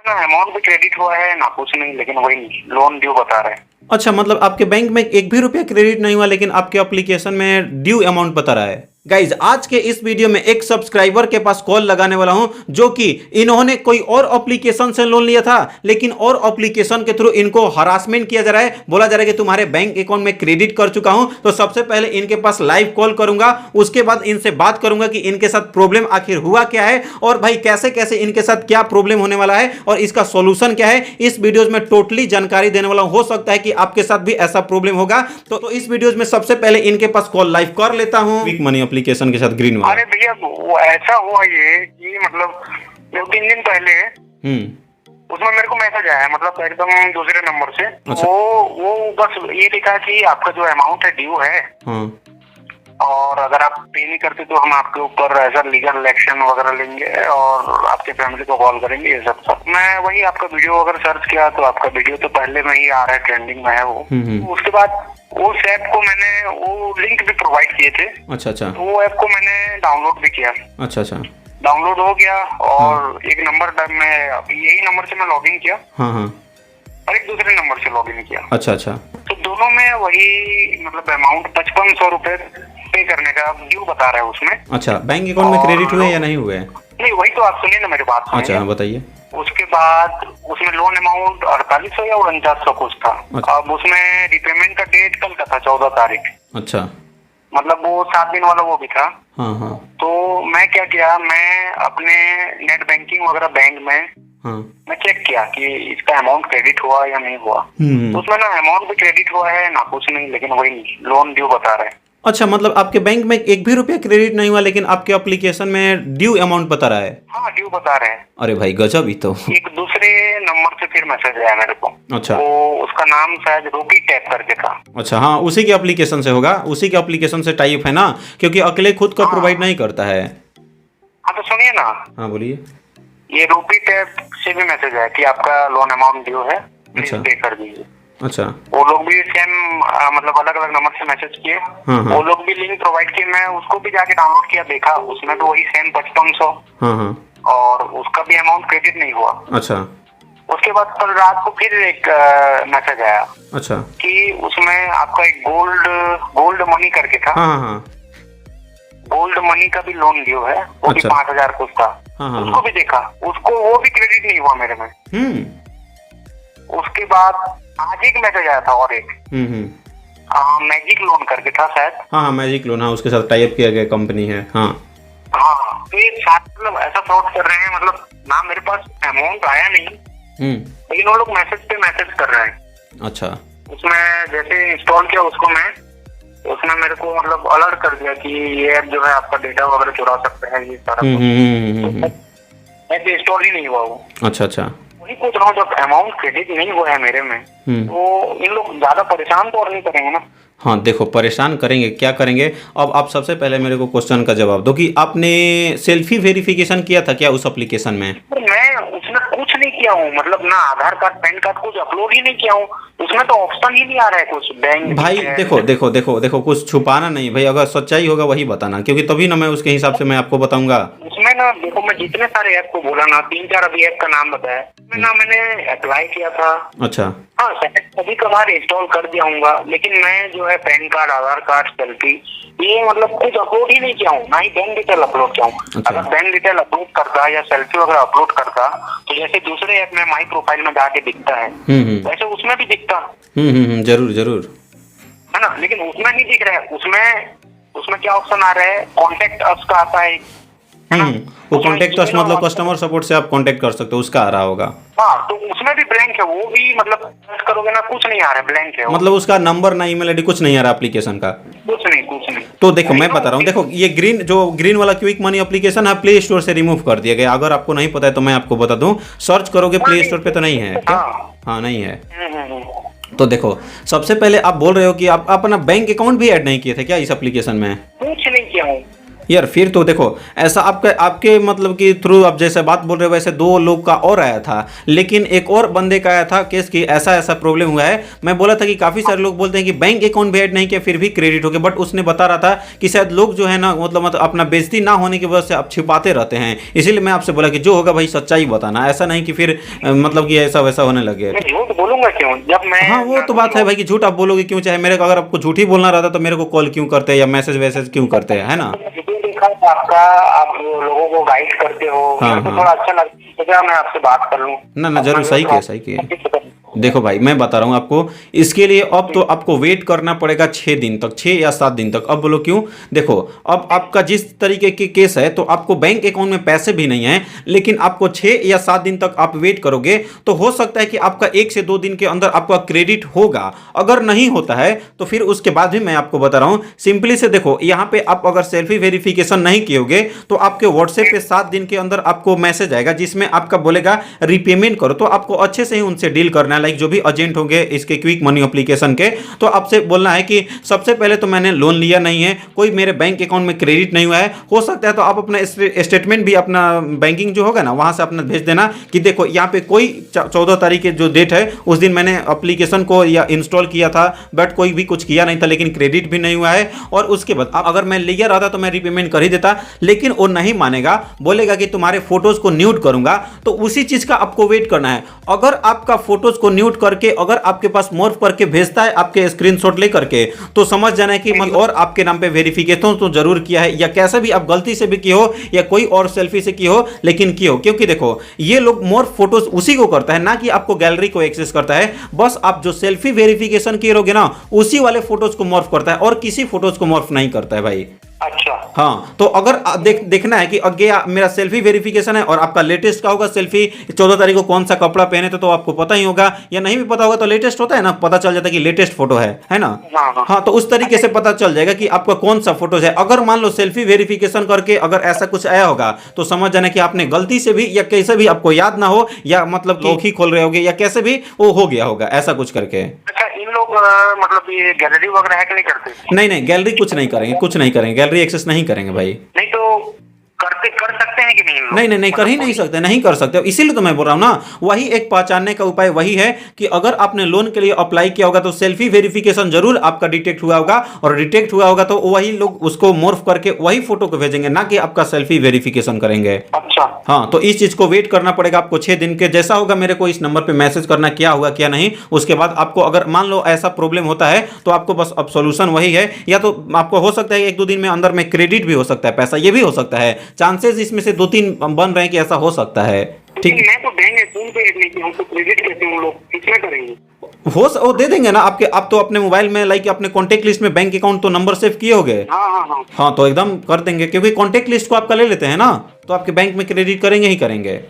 ना अमाउंट भी क्रेडिट हुआ है ना कुछ नहीं, लेकिन वही लोन ड्यू बता रहे हैं। अच्छा, मतलब आपके बैंक में एक भी रुपया क्रेडिट नहीं हुआ, लेकिन आपके एप्लीकेशन में ड्यू अमाउंट बता रहा है। गाइज, आज के इस वीडियो में एक सब्सक्राइबर के पास कॉल लगाने वाला हूं, जो कि इन्होंने कोई और एप्लीकेशन से लोन लिया था, लेकिन और एप्लीकेशन के थ्रू इनको हरासमेंट किया जा रहा है। बोला जा रहा है कि तुम्हारे बैंक अकाउंट में क्रेडिट कर चुका हूं। तो सबसे पहले इनके पास लाइव कॉल करूंगा, उसके बाद इनसे बात करूंगा कि इनके साथ प्रॉब्लम आखिर हुआ क्या है, और भाई कैसे कैसे इनके साथ क्या प्रॉब्लम होने वाला है और इसका सॉल्यूशन क्या है। इस वीडियोज में टोटली जानकारी देने वाला हूं। हो सकता है कि आपके साथ भी ऐसा प्रॉब्लम होगा। तो इस वीडियोज में सबसे पहले इनके पास कॉल लाइव कर लेता हूं। क्विक मनी एप्लीकेशन के साथ ग्रीन वाला। अरे भैया वो ऐसा हुआ ये कि मतलब 2-3 दिन पहले उसमें मेरे को मैसेज आया, मतलब एकदम दूसरे नंबर से। अच्छा। वो बस ये लिखा कि आपका जो अमाउंट है ड्यू है, हाँ। और अगर आप पे नहीं करते तो हम आपके ऊपर ऐसा लीगल एक्शन वगैरह लेंगे और आपके फैमिली को कॉल करेंगे, ये सब। मैं वही आपका वीडियो अगर सर्च किया तो आपका वीडियो तो पहले में ही आ रहा है, ट्रेंडिंग में है वो। तो उसके बाद उस ऐप को मैंने वो लिंक भी प्रोवाइड किए थे। अच्छा अच्छा। तो वो ऐप को मैंने डाउनलोड भी किया। अच्छा अच्छा। डाउनलोड हो गया और एक नंबर में अभी यही नंबर से मैं लॉगिन किया। हाँ हाँ। और एक दूसरे नंबर से लॉगिन किया। अच्छा अच्छा। तो दोनों में वही मतलब अमाउंट 5500 रुपए पे करने का ड्यू बता रहा है उसमें। अच्छा, बैंक अकाउंट में क्रेडिट हुए या नहीं हुए? नहीं, वही तो आप सुनिए ना मेरी बात। अच्छा, बताइए। उसके बाद उसमें लोन अमाउंट 4800 या 4900 कुछ था। अच्छा। अब उसमें रिपेमेंट का डेट कल का था, 14 तारीख। अच्छा। मतलब वो 7 दिन वाला वो भी था। हाँ हाँ। तो मैं क्या किया, मैं अपने नेट बैंकिंग वगैरह बैंक में हाँ। मैं चेक किया कि इसका अमाउंट क्रेडिट हुआ या नहीं हुआ। उसमें ना अमाउंट भी क्रेडिट हुआ है ना कुछ नहीं, लेकिन वही लोन ड्यू बता रहे हैं। अच्छा, मतलब आपके बैंक में एक भी रुपया क्रेडिट नहीं हुआ, लेकिन आपके एप्लीकेशन में ड्यू अमाउंट बता रहा है। हाँ, ड्यू बता रहे हैं। अरे भाई गजब ही तो। एक दूसरे नंबर से फिर मैसेज आया मेरे को। अच्छा। वो उसका नाम शायद रोकी टैप करके था। अच्छा, हाँ, उसी के एप्लीकेशन से होगा, उसी के एप्लीकेशन से टाइप है ना, क्योंकि अकेले खुद का प्रोवाइड नहीं करता है। हाँ तो सुनिए ना। हाँ बोलिए। ये रोकी टैप से भी मैसेज आया कि आपका लोन अमाउंट ड्यू है, प्लीज पे कर दीजिए। अच्छा। वो लोग भी सेम मतलब अलग अलग नंबर से मैसेज किए। हाँ। वो लोग भी लिंक प्रोवाइड किए, मैं उसको भी जाके डाउनलोड किया, देखा उसमें तो वही सेम 5500। हाँ हाँ। और उसका भी अमाउंट क्रेडिट नहीं हुआ। अच्छा। उसके बाद कल रात को फिर एक मैसेज आया। अच्छा। कि उसमें आपका एक गोल्ड मनी करके था। हाँ हाँ। गोल्ड मनी का भी लोन ड्यू है, वो भी 5000 कुछ था। उसको भी देखा, उसको वो भी क्रेडिट नहीं हुआ मेरे में। उसके बाद आज एक मैसेज आया था और एक मैजिक लोन करके था शायद। हाँ, मैजिक लोन, हाँ, उसके साथ टाइप किया गया कंपनी है। हाँ हाँ, तो ये मतलब ऐसा फ्रॉड कर रहे हैं, मतलब ना मेरे पास अमाउंट आया नहीं, लेकिन वो लोग मैसेज पे मैसेज कर रहे हैं। अच्छा। उसमें जैसे इंस्टॉल किया उसको मैं, उसने मेरे को मतलब अलर्ट कर दिया कि ये ऐप जो है आपका डेटा वगैरह चुरा सकते हैं, ये सारा। ऐसे इंस्टॉल ही नहीं हुआ वो। अच्छा अच्छा। वही पूछ रहा हूँ, जब अमाउंट क्रेडिट नहीं हुआ है मेरे में, तो इन लोग ज्यादा परेशान तो और नहीं करेंगे ना? हाँ देखो, परेशान करेंगे, क्या करेंगे। अब आप सबसे पहले मेरे को क्वेश्चन का जवाब दो कि आपने सेल्फी वेरिफिकेशन किया था क्या उस एप्लीकेशन में? मैं उसमें कुछ नहीं किया हूँ, मतलब ना आधार कार्ड पैन कार्ड कुछ अपलोड ही नहीं किया हूँ। उसमें तो ऑप्शन ही नहीं आ रहा है कुछ बैंक। भाई देखो देखो देखो देखो, कुछ छुपाना नहीं भाई, अगर सच्चाई होगा वही बताना, क्योंकि तभी ना मैं उसके हिसाब से मैं आपको बताऊंगा। उसमें ना देखो, मैं जितने सारे ऐप को बोला ना, 3-4 अभी ऐप का नाम बताया ना, मैंने अप्लाई किया था। अच्छा। हाँ, कभी कभार इंस्टॉल कर दिया हूँ, लेकिन मैं जो है पैन कार्ड, आधार कार्ड, सेल्फी, ये मतलब कुछ अपलोड ही नहीं किया हूँ, ना ही बैंक डिटेल अपलोड किया हूँ। अच्छा। अगर बैंक डिटेल अपलोड करता या सेल्फी वगैरह अपलोड करता, तो जैसे दूसरे ऐप में माई प्रोफाइल में जाके दिखता है, वैसे उसमें भी दिखता। जरूर जरूर, है ना, लेकिन उसमें नहीं दिख रहा है। उसमें क्या ऑप्शन आ रहा है, कॉन्टेक्ट अस का आता है। वो कॉन्टेक्ट अस मतलब कस्टमर सपोर्ट से आप कांटेक्ट कर सकते हो, उसका आ रहा होगा। हाँ, तो उसमें भी ब्लैंक है, वो भी मतलब सर्च करोगे ना, कुछ नहीं आ रहा है, ब्लैंक है। मतलब उसका नंबर ना, ईमेल आईडी कुछ नहीं आ रहा एप्लीकेशन का? कुछ नहीं। तो देखो मैं बता रहा हूँ, देखो ये ग्रीन वाला क्विक मनी एप्लीकेशन है, प्ले स्टोर से रिमूव कर दिया गया। अगर आपको नहीं पता है तो मैं आपको बता दूं, सर्च करोगे प्ले स्टोर पे तो नहीं है क्या? हाँ नहीं है। तो देखो, सबसे पहले आप बोल रहे हो कि आप अपना बैंक अकाउंट भी ऐड नहीं किए थे क्या इस एप्लीकेशन में? कुछ नहीं किया हूँ। यार फिर तो देखो, ऐसा आपके मतलब कि थ्रू आप जैसे बात बोल रहे हो, वैसे 2 लोग का और आया था, लेकिन एक और बंदे का आया था केस की ऐसा ऐसा प्रॉब्लम हुआ है। मैं बोला था कि काफ़ी सारे लोग बोलते हैं कि बैंक अकाउंट भी ऐड नहीं किया फिर भी क्रेडिट हो गया, बट उसने बता रहा था कि शायद लोग जो है ना मतलब अपना बेइज्जती ना होने की वजह से आप छिपाते रहते हैं, इसीलिए मैं आपसे बोला कि जो होगा भाई सच्चाई बताना, ऐसा नहीं कि फिर मतलब कि ऐसा वैसा होने लगे। मैं झूठ बोलूंगा क्यों जब मैं। हाँ वो तो बात है भाई कि झूठ आप बोलोगे क्यों, चाहे मेरे को अगर आपको झूठ ही बोलना रहता तो मेरे को कॉल क्यों करते या मैसेज वैसेज क्यों करते हैं, है ना। वीडियो देखा है आपका, आप लोगों को गाइड करते हो, हाँ, मेरे को हाँ। थोड़ा अच्छा लगता है, क्या मैं आपसे बात कर लूं। ना ना जरूर, सही किया सही किया। देखो भाई मैं बता रहा हूँ आपको, इसके लिए अब तो आपको वेट करना पड़ेगा 6 दिन तक, 6 या 7 दिन तक। अब बोलो क्यों, देखो अब आपका जिस तरीके के केस है तो आपको बैंक अकाउंट में पैसे भी नहीं है, लेकिन आपको 6 या 7 दिन तक आप वेट करोगे तो हो सकता है कि आपका 1 से 2 दिन के अंदर आपका क्रेडिट होगा। अगर नहीं होता है तो फिर उसके बाद भी मैं आपको बता रहा हूँ, सिंपली से देखो यहाँ पे आप अगर सेल्फी वेरिफिकेशन नहीं किए तो आपके व्हाट्सएप पे 7 दिन के अंदर आपको मैसेज आएगा जिसमें आपका बोलेगा रीपेमेंट करो। तो आपको अच्छे से ही उनसे डील करना है, लाइक जो भी एजेंट होंगे इसके क्विक मनी एप्लीकेशन के, तो आपसे बोलना है कि सबसे पहले तो मैंने लोन लिया नहीं है, कोई मेरे बैंक अकाउंट में क्रेडिट नहीं हुआ है। हो सकता है तो आप अपना स्टेटमेंट भी अपना बैंकिंग जो होगा ना वहां से अपना भेज देना कि देखो यहाँ पे कोई 14 तारीख के जो डेट है उस दिन मैंने एप्लीकेशन को या इंस्टॉल किया था, बट कोई भी कुछ किया नहीं था, लेकिन क्रेडिट भी नहीं हुआ है। और उसके बाद अगर मैं लिया रहता तो मैं रीपेमेंट कर ही देता, लेकिन वो नहीं मानेगा, बोलेगा कि तुम्हारे फोटोज को न्यूट करूंगा। तो उसी चीज का आपको वेट करना है। अगर आपका फोटोज को न्यूट करके अगर आपके पास मोर्फ करके भेजता है आपके स्क्रीनशॉट लेकर के, तो समझ जाना है कि और आपके नाम पे वेरिफिकेशन तो जरूर किया है, या कैसे भी आप गलती से भी किए हो या कोई और सेल्फी से की हो, लेकिन की हो। क्योंकि देखो ये लोग मोर्फ फोटोज उसी को करता है, ना कि आपको गैलरी को एक्सेस करता है। बस आप जो सेल्फी वेरिफिकेशन किए रहोगे ना उसी वाले फोटोज को मोर्फ करता है और किसी फोटोज को मोर्फ नहीं करता है भाई। अच्छा हाँ, तो अगर देखना है कि अगे मेरा सेल्फी वेरिफिकेशन है और आपका लेटेस्ट का होगा सेल्फी 14 तारीख को कौन सा कपड़ा पहने थे, तो आपको पता ही होगा, या नहीं भी पता होगा तो लेटेस्ट होता है ना, पता चल जाता है कि लेटेस्ट फोटो है ना। हाँ, तो उस तरीके से पता चल जाएगा कि आपका कौन सा फोटो है। अगर मान लो सेल्फी वेरिफिकेशन करके अगर ऐसा कुछ आया होगा तो समझ जाना कि आपने गलती से भी या कैसे भी आपको याद ना हो, या मतलब कि खोल रहे होगे या कैसे भी वो हो गया होगा ऐसा कुछ करके। अच्छा, इन लोग मतलब ये गैलरी वगैरह हैक नहीं करते? नहीं गैलरी कुछ नहीं करेंगे, कुछ नहीं करेंगे, गैलरी एक्सेस नहीं करेंगे भाई। नहीं तो कर सकते हैं कि नहीं? नहीं कर ही नहीं सकते, नहीं कर सकते। इसीलिए तो मैं बोल रहा हूं ना, वही एक पहचानने का उपाय वही है कि अगर आपने लोन के लिए अप्लाई किया होगा तो सेल्फी वेरिफिकेशन जरूर आपका डिटेक्ट हुआ होगा, और डिटेक्ट हुआ होगा तो वही लोग उसको मोर्फ करके वही फोटो को भेजेंगे, ना कि आपका सेल्फी वेरिफिकेशन करेंगे। अच्छा हाँ, तो इस चीज को वेट करना पड़ेगा आपको 6 दिन के। जैसा होगा मेरे को इस नंबर पे मैसेज करना क्या हुआ क्या नहीं। उसके बाद आपको अगर मान लो ऐसा प्रॉब्लम होता है तो आपको बस अब सॉल्यूशन वही है, या तो आपको हो सकता है 1-2 दिन में अंदर में क्रेडिट भी हो सकता है, पैसा ये भी हो सकता है, चांसेस इसमें से 2-3 बन रहे हैं कि ऐसा हो सकता है। ठीक, मैं तो देंगे फोन पे नहीं कि हमको क्रेडिट कैसे हम लोग किसमें करेंगे? वो दे देंगे ना आपके। आप तो अपने मोबाइल में लाइक अपने कॉन्टेक्ट लिस्ट में बैंक अकाउंट तो नंबर सेव किए होंगे। हाँ, तो एकदम कर देंगे, क्योंकि कॉन्टेक्ट लिस्ट को आपका ले लेते हैं ना, तो आपके बैंक में क्रेडिट करेंगे ही करेंगे।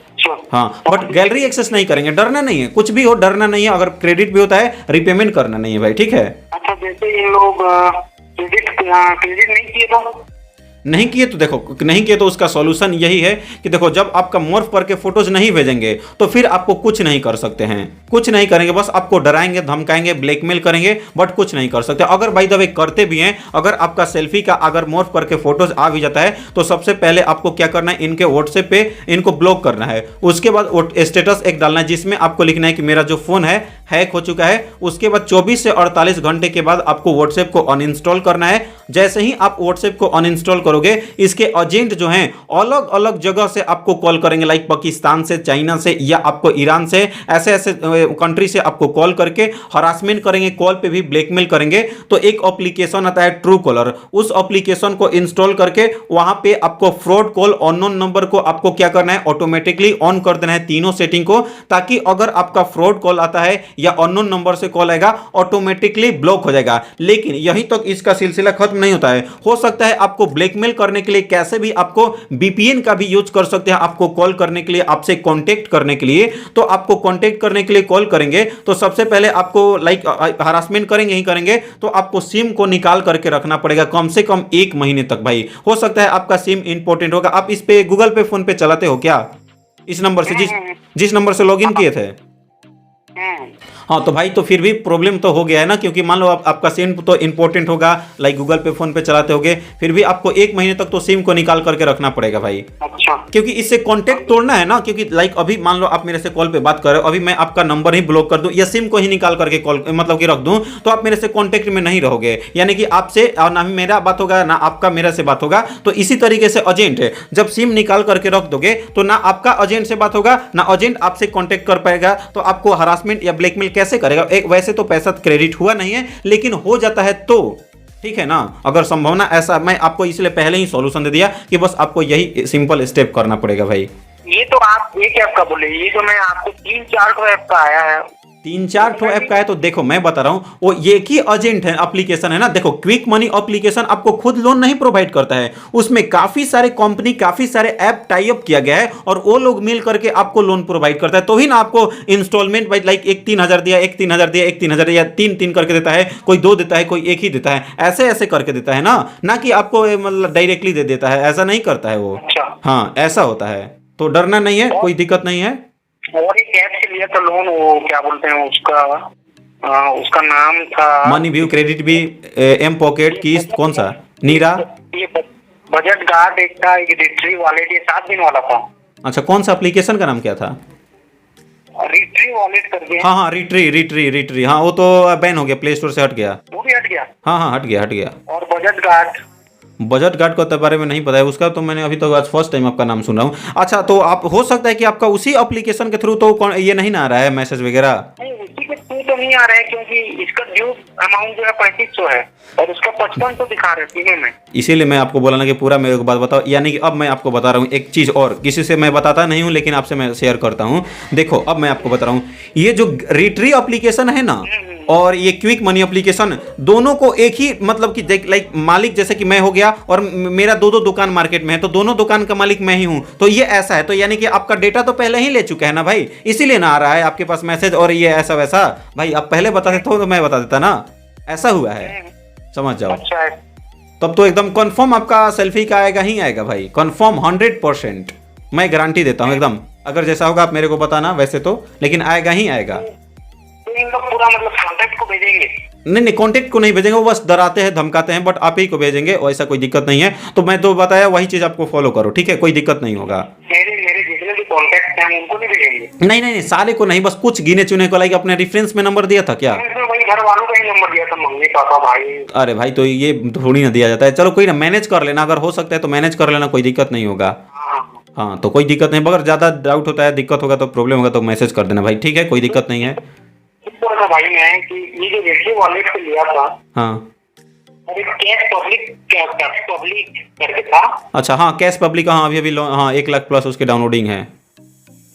हाँ, बट गैलरी एक्सेस नहीं करेंगे। डरना नहीं है, कुछ भी हो डरना नहीं है। अगर क्रेडिट भी होता है रीपेमेंट करना नहीं है भाई, ठीक है। अच्छा, जैसे इन लोग क्रेडिट नहीं किए तो नहीं किए तो देखो, नहीं किए तो उसका सॉल्यूशन यही है कि देखो जब आपका मोर्फ करके फोटोज नहीं भेजेंगे तो फिर आपको कुछ नहीं कर सकते हैं, कुछ नहीं करेंगे, बस आपको डराएंगे, धमकाएंगे, ब्लैकमेल करेंगे, बट कुछ नहीं कर सकते। अगर बाय द वे करते भी हैं, अगर आपका सेल्फी का अगर मोर्फ करके फोटोज आ भी जाता है तो सबसे पहले आपको क्या करना है, इनके व्हाट्सएप पे इनको ब्लॉक करना है। उसके बाद स्टेटस एक डालना है जिसमें आपको लिखना है कि मेरा जो फोन है हैक हो चुका है। उसके बाद 24 से 48 घंटे के बाद आपको व्हाट्सएप को अनइंस्टॉल करना है। जैसे ही आप व्हाट्सएप को अनइंस्टॉल करोगे, इसके एजेंट जो हैं अलग अलग जगह से आपको कॉल करेंगे, लाइक पाकिस्तान से, चाइना से, या आपको ईरान से, ऐसे ऐसे कंट्री से आपको कॉल करके हरासमेंट करेंगे, कॉल पे भी ब्लैकमेल करेंगे। तो एक एप्लीकेशन आता है ट्रू कॉलर, उस एप्लीकेशन को इंस्टॉल करके वहां पे आपको फ्रॉड कॉल, अननोन नंबर को आपको क्या करना है, ऑटोमेटिकली ऑन कर देना है, तीनों सेटिंग को, ताकि अगर आपका फ्रॉड कॉल आता है या अननोन नंबर से कॉल आएगा ऑटोमेटिकली ब्लॉक हो जाएगा। लेकिन यहीं तक इसका सिलसिला खत्म नहीं होता है। हो सकता है आपको ब्लैकमेल करने के लिए कैसे भी आपको वीपीएन का भी यूज कर सकते हैं, आपको कॉल करने के लिए, आपसे कांटेक्ट करने के लिए। तो आपको कांटेक्ट करने के लिए कॉल करेंगे तो सबसे पहले आपको लाइक हरासमेंट करेंगे ही करेंगे, तो आपको सिम को निकाल करके रखना पड़ेगा कम से कम 1 महीने तक भाई। हो सकता है आपका सिम इंपॉर्टेंट होगा। आप इस पे गूगल पे फोन पे चलाते हो क्या, इस नंबर से, जिस नंबर से लॉगिन किए थे? हाँ तो भाई तो फिर भी प्रॉब्लम तो हो गया है ना, क्योंकि मान लो आपका सिम तो इंपॉर्टेंट होगा, लाइक गूगल पे फोन पे चलाते होगे, फिर भी आपको 1 महीने तक तो सिम को निकाल करके रखना पड़ेगा भाई। अच्छा। क्योंकि इससे कांटेक्ट तोड़ना है ना, क्योंकि लाइक अभी मान लो आप मेरे से कॉल पे बात कर रहे हो, अभी मैं आपका नंबर ही ब्लॉक कर दूं या सिम को ही निकाल करके कॉल मतलब कि रख दूं, तो आप मेरे से कांटेक्ट में नहीं रहोगे, यानी कि आपसे और ना ही मेरा बात होगा ना आपका मेरा से बात होगा। तो इसी तरीके से एजेंट है, जब सिम निकाल करके रख दोगे तो ना आपका एजेंट से बात होगा ना एजेंट आपसे कांटेक्ट कर पाएगा, तो आपको हरासमेंट या ब्लैकमेल कैसे करेगा। एक वैसे तो पैसा क्रेडिट हुआ नहीं है, लेकिन हो जाता है तो ठीक है ना, अगर संभावना ऐसा, मैं आपको इसलिए पहले ही सॉल्यूशन दे दिया कि बस आपको यही सिंपल स्टेप करना पड़ेगा भाई। ये तो आप एक ऐप का बोले, ये जो मैं आपको 3-4 ऐप का आया है, 3-4 ठो ऐप का है, तो देखो मैं बता रहा हूं वो एक ही एजेंट है, एप्लीकेशन है ना। देखो क्विक मनी एप्लीकेशन आपको खुद लोन नहीं प्रोवाइड करता है, उसमें काफी सारे कंपनी काफी सारे ऐप टाई अप किया गया है और वो लोग मिल करके आपको लोन प्रोवाइड करता है। तो ही ना आपको इंस्टॉलमेंट बाई लाइक एक 3,000 दिया, एक 3,000 दिया, एक 3,000 दिया, 3-3 करके देता है, कोई 2 देता है, कोई 1 ही देता है, ऐसे ऐसे करके देता है ना कि आपको मतलब डायरेक्टली दे देता है, ऐसा नहीं करता है वो। अच्छा। हाँ ऐसा होता है, तो डरना नहीं है, कोई दिक्कत नहीं है। और एक ऐप से लिया था लोन, वो क्या बोलते हैं उसका नाम था मनी व्यू, क्रेडिट भी, एम पॉकेट, किस्त, कौन सा, नीरा, ये बजट गार्ड एक था, एक रिट्री वॉलेट, ये 7 दिन वाला था। अच्छा कौन सा एप्लीकेशन का नाम क्या था? रिट्री वॉलेट करके। हाँ हाँ रिट्री, हाँ वो तो बैन हो गया, प्ले स्टोर से हट गया। वो भी हट गया। हाँ हट गया। और बजट गार्ड का बारे में नहीं पता है उसका, तो मैंने अभी तक आज फर्स्ट टाइम आपका नाम सुन रहा हूँ। अच्छा तो आप हो सकता है कि आपका उसी एप्लीकेशन के थ्रू तो ये नहीं ना आ रहा है मैसेज वगैरह? नहीं, उसी के थ्रू तो नहीं आ रहा है, क्योंकि इसका ड्यू अमाउंट जो है 3500 है और उसका 55 तो दिखा रहे तीनों में। इसीलिए मैं आपको बोला ना कि पूरा मेरे को बात बताओ, यानी कि अब मैं आपको बता रहा हूँ एक चीज़, और किसी से मैं बताता नहीं हूँ लेकिन आपसे मैं शेयर करता हूँ। देखो अब मैं आपको बता रहा हूँ, ये जो रिट्री एप्लीकेशन है ना और ये क्विक मनी एप्लीकेशन, दोनों को एक ही मतलब कि लाइक मालिक, जैसे कि मैं हो गया और मेरा 2 दुकान मार्केट में है, तो दोनों दुकान का मालिक मैं ही हूं, तो ये ऐसा है, तो यानी कि आपका डेटा तो पहले ही ले चुका है ना भाई, इसीलिए ना आ रहा है आपके पास मैसेज और ये ऐसा वैसा। भाई आप पहले बता देते हो तो मैं बता देता ना, ऐसा हुआ है, समझ जाओ। अच्छा, तब तो एकदम कंफर्म आपका सेल्फी का आएगा ही आएगा भाई, कंफर्म 100%, मैं गारंटी देता हूँ एकदम। अगर जैसा होगा आप मेरे को बताना वैसे तो, लेकिन आएगा ही आएगा। इनका पूरा मतलब कॉन्टैक्ट को भेजेंगे? नहीं कॉन्टैक्ट को नहीं भेजेंगे, वो बस डराते हैं धमकाते हैं, बट आप ही को भेजेंगे, ऐसा कोई दिक्कत नहीं है। तो मैं तो बताया वही चीज आपको फॉलो करो, ठीक है, कोई दिक्कत नहीं होगा। मेरे जितने भी कॉन्टैक्ट हैं उनको नहीं भेजेंगे? नहीं सारे को नहीं, बस कुछ गिने चुने को। लाइक अपने रेफरेंस में नंबर दिया था क्या? वही घर वालों का ही नंबर दिया था, मम्मी पापा भाई। अरे भाई तो ये थोड़ी ना दिया जाता है, चलो कोई ना, मैनेज कर लेना, अगर हो सकता है तो मैनेज कर लेना, कोई दिक्कत नहीं होगा। हाँ तो कोई दिक्कत नहीं, अगर ज्यादा डाउट होता है, दिक्कत होगा तो प्रॉब्लम होगा तो मैसेज कर देना भाई, ठीक है, कोई दिक्कत नहीं है। भाई मैं कि ये जो रिट्री वॉलेट से लिया था, हाँ कैश पब्लिक करके था। अच्छा हाँ कैश पब्लिक, हाँ अभी हाँ 1 लाख प्लस उसके डाउनलोडिंग है।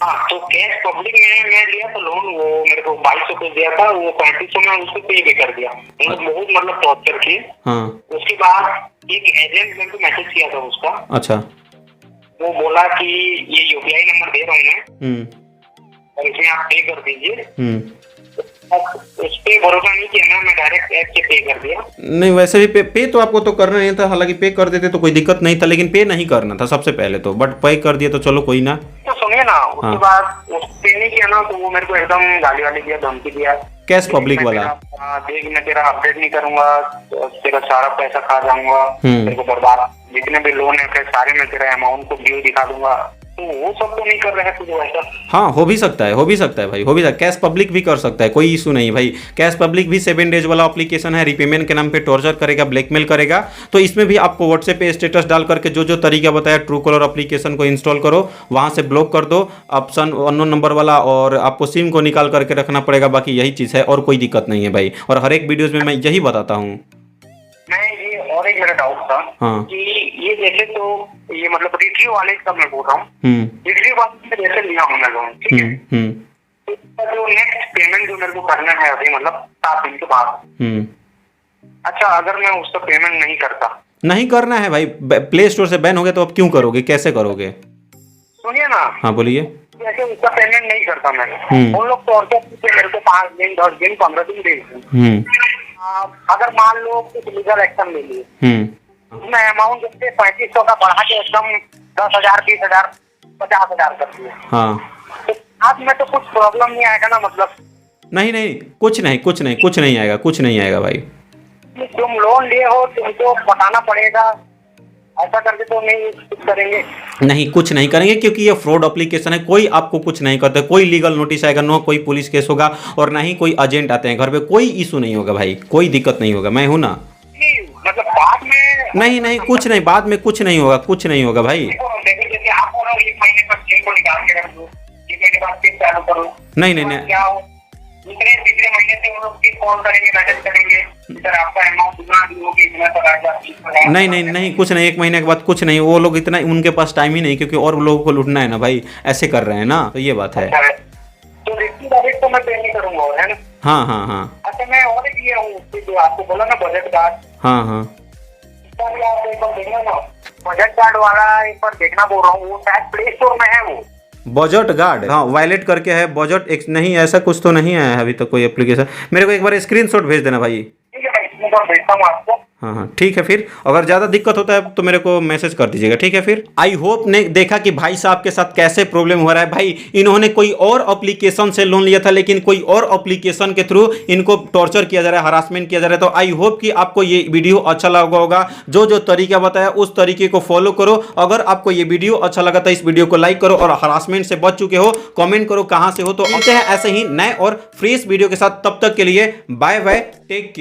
हाँ तो कैश पब्लिक में मैं लिया था लोन, वो मेरे को 2200 को दिया था, वो 3500 में उसको पे भी कर दिया। बहुत मतलब टॉर्चर किए। हाँ उसके बाद एक एजेंट मेरे को मैसेज किया था उसका। अच्छा वो बोला कि ये यूपीआई नंबर दे रहा हूँ मैं और इसमें आप पे कर दीजिए। उस पे भरोसा नहीं किया ना, मैं डायरेक्ट ऐप से पे कर दिया। नहीं वैसे भी पे तो आपको तो करना नहीं था, हालांकि पे कर देते तो कोई दिक्कत नहीं था, लेकिन पे नहीं करना था सबसे पहले तो, बट पे कर दिया तो चलो कोई ना। तो सुनिए ना, उसके बाद उस पे नहीं किया ना, तो वो मेरे को एकदम गाली वाली दिया, धमकी दिया। कैश पब्लिक वाला? देख मैं तेरा अपडेट नहीं करूंगा, तेरा सारा पैसा खा जाऊंगा, तेरे को बर्बाद, जितने भी लोन है सारे मैं तेरा अमाउंट को ड्यू दिखा दूंगा। तो वो सब तो नहीं कर रहे हैं कुछ वैसा। हाँ हो भी सकता है भाई, हो भी सकता है, कैश पब्लिक भी कर सकता है, कोई इशू नहीं भाई। कैश पब्लिक भी 7 डेज वाला एप्लीकेशन है, रिपेमेंट के नाम पे टॉर्चर करेगा, ब्लैकमेल करेगा। तो इसमें भी आपको व्हाट्सएप पे स्टेटस डाल करके जो तरीका बताया, ट्रू कॉलर एप्लीकेशन को इंस्टॉल करो, वहां से ब्लॉक कर दो ऑप्शन अननोन नंबर वाला, और आपको सिम को निकाल करके रखना पड़ेगा, बाकी यही चीज़ है और कोई दिक्कत नहीं है भाई। और हर एक वीडियोज में मैं यही बताता हूँ। और एक मेरा डाउट था कि ये जैसे तो ये मतलब रिट्री वॉलेट का मैं बोल रहा हूँ, रिट्री वॉलेट में जैसे लिया हूँ मैं लोन, ठीक है, तो जो नेक्स्ट पेमेंट जो मेरे को करना है अभी मतलब 7 दिन के बाद, अच्छा अगर मैं उसका पेमेंट नहीं करना है भाई, प्ले स्टोर से बैन हो गया तो अब क्यों करोगे, कैसे करोगे? सुनिए ना। हाँ बोलिए। जैसे उसका पेमेंट नहीं करता मैं, उन लोग तो मेरे को 5 दिन 10 दिन 15 दिन दे, अगर मान लो कुछ लीगल एक्शन ले लिए, उसमें अमाउंट जैसे 3500 का बढ़ा के एकदम 10,000 20,000 50,000 कर दिए, हाँ तो आज में तो कुछ प्रॉब्लम नहीं आएगा ना, मतलब नहीं नहीं, कुछ नहीं कुछ नहीं कुछ नहीं आएगा, कुछ नहीं आएगा भाई। तुम लोन लिए हो, तुमको बताना पड़ेगा, ऐसा करके तो नहीं कुछ करेंगे। नहीं, कुछ नहीं करेंगे क्योंकि ये फ्रॉड एप्लीकेशन है, कोई आपको कुछ नहीं करता, कोई लीगल नोटिस आएगा, नो कोई पुलिस केस होगा और ना ही कोई एजेंट आते हैं घर पे, कोई इशू नहीं होगा भाई, कोई दिक्कत नहीं होगा, मैं हूं ना। नहीं, मतलब बाद में नहीं नहीं, कुछ नहीं, बाद में कुछ नहीं होगा, कुछ नहीं होगा भाई। देखो, जैसे आपको ना 1 महीने पर चेक को निकाल के रख दो, 1 महीने बाद फिर चालू करो। नहीं नहीं नहीं क्या हो, दूसरे तीसरे महीने से वो लोग फिर कॉल करेंगे, मैसेज करेंगे, सर आपका अमाउंट इतना हो गया, इतना तक आएगा। नहीं नहीं नहीं, कुछ नहीं, 1 महीने के बाद कुछ नहीं, वो लोग इतना, उनके पास टाइम ही नहीं, क्योंकि और लोगों को लूटना है ना भाई, ऐसे कर रहे हैं ना, तो ये बात है। तो रिस्की डायरेक्ट तो मैं पे नहीं करूंगा, है ना। हाँ हाँ हाँ अच्छा, मैं और एक लिया हूँ, जो आपको बोला ना बजट कार्ड, हाँ हाँ। इसका भी आप एक बार देखना ना, बजट कार्ड वाला एक बार देखना बोल रहा हूँ, वो शायद प्ले स्टोर में है वो। बजट गार्ड, हाँ वायलेट करके है, बजट एक नहीं, ऐसा कुछ तो नहीं आया है अभी तक कोई एप्लीकेशन। मेरे को एक बार स्क्रीनशॉट भेज देना भाई। ठीक है, मैं इसमें बार भेजता हूँ आपको। हाँ हाँ ठीक है, फिर अगर ज़्यादा दिक्कत होता है तो मेरे को मैसेज कर दीजिएगा, ठीक है। फिर आई होप ने देखा कि भाई साहब के साथ कैसे प्रॉब्लम हो रहा है। भाई इन्होंने कोई और एप्लीकेशन से लोन लिया था, लेकिन कोई और एप्लीकेशन के थ्रू इनको टॉर्चर किया जा रहा है, हरासमेंट किया जा रहा है। तो आई होप कि आपको ये वीडियो अच्छा लगा होगा, जो जो तरीका बताया उस तरीके को फॉलो करो। अगर आपको ये वीडियो अच्छा लगा तो इस वीडियो को लाइक करो, और हरासमेंट से बच चुके हो कॉमेंट करो कहाँ से हो। तो मिलते हैं ऐसे ही नए और फ्रेश वीडियो के साथ, तब तक के लिए बाय बाय, टेक केयर।